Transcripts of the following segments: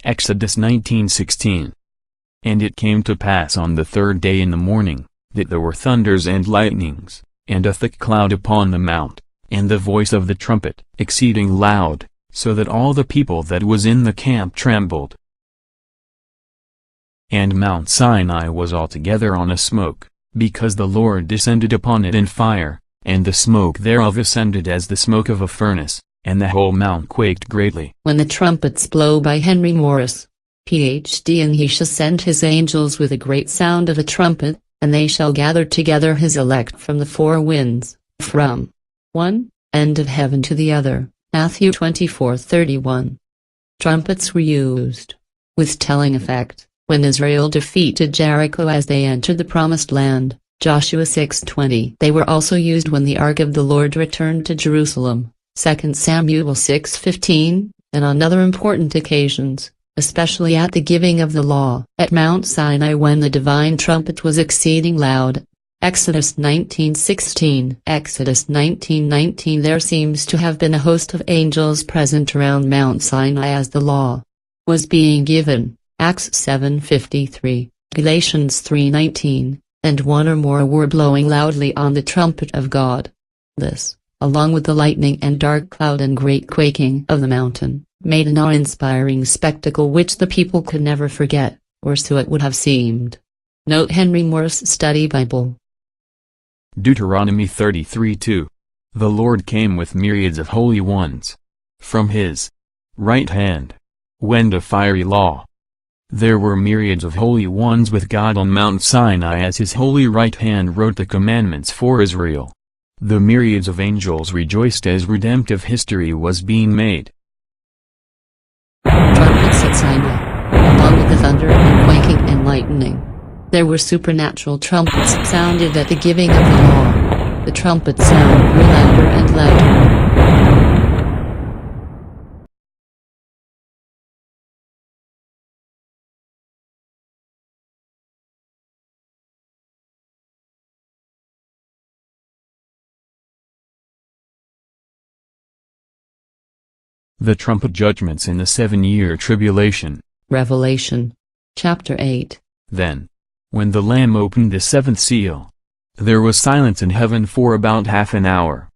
Exodus 19:16. And it came to pass on the third day in the morning, that there were thunders and lightnings, and a thick cloud upon the mount, and the voice of the trumpet exceeding loud, so that all the people that was in the camp trembled. And Mount Sinai was altogether on a smoke, because the Lord descended upon it in fire, and the smoke thereof ascended as the smoke of a furnace, and the whole mount quaked greatly. When the Trumpets Blow by Henry Morris. Ph.D. And he shall send his angels with a great sound of a trumpet, and they shall gather together his elect from the four winds, from one end of heaven to the other. Matthew 24:31. Trumpets were used, with telling effect, when Israel defeated Jericho as they entered the Promised Land, Joshua 6:20. They were also used when the Ark of the Lord returned to Jerusalem, 2 Samuel 6:15, and on other important occasions, especially at the giving of the law at Mount Sinai when the divine trumpet was exceeding loud. Exodus 19:16. Exodus 19:19. There seems to have been a host of angels present around Mount Sinai as the law was being given. Acts 7:53, Galatians 3:19, and one or more were blowing loudly on the trumpet of God. This, along with the lightning and dark cloud and great quaking of the mountain, made an awe-inspiring spectacle which the people could never forget, or so it would have seemed. Note Henry Morris Study Bible. Deuteronomy 33:2. The Lord came with myriads of holy ones. From his right hand went a fiery law. There were myriads of holy ones with God on Mount Sinai as his holy right hand wrote the commandments for Israel. The myriads of angels rejoiced as redemptive history was being made. Trumpets at Sinai, along with the thunder and quaking and lightning. There were supernatural trumpets sounded at the giving of the law. The trumpet sound grew louder and louder. The trumpet judgments in the 7-year tribulation. Revelation. Chapter 8. Then, when the Lamb opened the seventh seal, there was silence in heaven for about half an hour.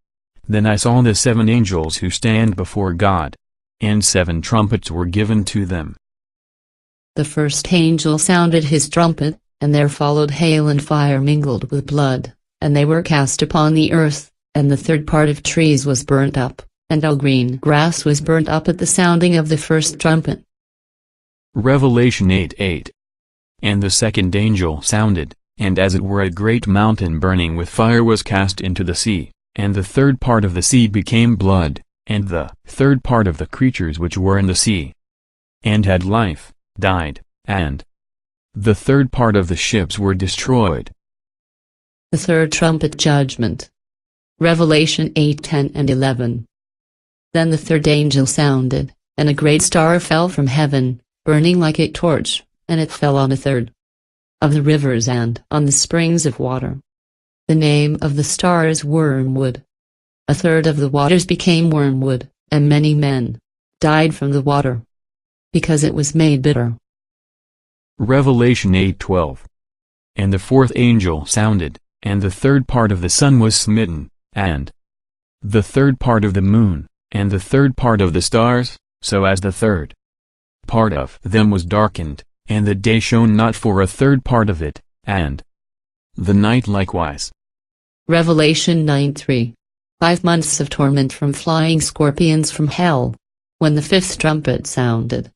Then I saw the 7 angels who stand before God, and 7 trumpets were given to them. The first angel sounded his trumpet, and there followed hail and fire mingled with blood, and they were cast upon the earth, and the third part of trees was burnt up, and all green grass was burnt up at the sounding of the first trumpet. Revelation 8:8. And the second angel sounded, and as it were a great mountain burning with fire was cast into the sea, and the third part of the sea became blood, and the third part of the creatures which were in the sea, and had life, died, and the third part of the ships were destroyed. The third trumpet judgment. Revelation 8:10 and 11. Then the third angel sounded, and a great star fell from heaven, burning like a torch, and it fell on a third of the rivers and on the springs of water. The name of the star is Wormwood. A third of the waters became wormwood, and many men died from the water, because it was made bitter. Revelation 8:12. And the fourth angel sounded, and the third part of the sun was smitten, and the third part of the moon, and the third part of the stars, so as the third part of them was darkened, and the day shone not for a third part of it, and the night likewise. Revelation 9:3. 5 months of torment from flying scorpions from hell. When the fifth trumpet sounded.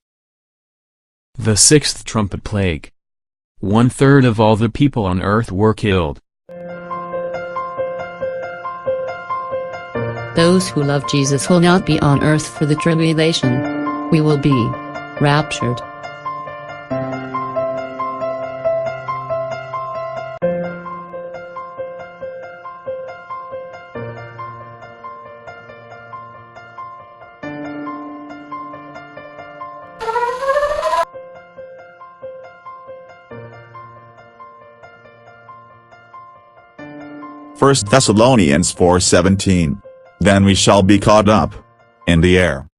The sixth trumpet plague. 1/3 of all the people on earth were killed. Those who love Jesus will not be on earth for the tribulation. We will be raptured. First Thessalonians 4:17. Then we shall be caught up in the air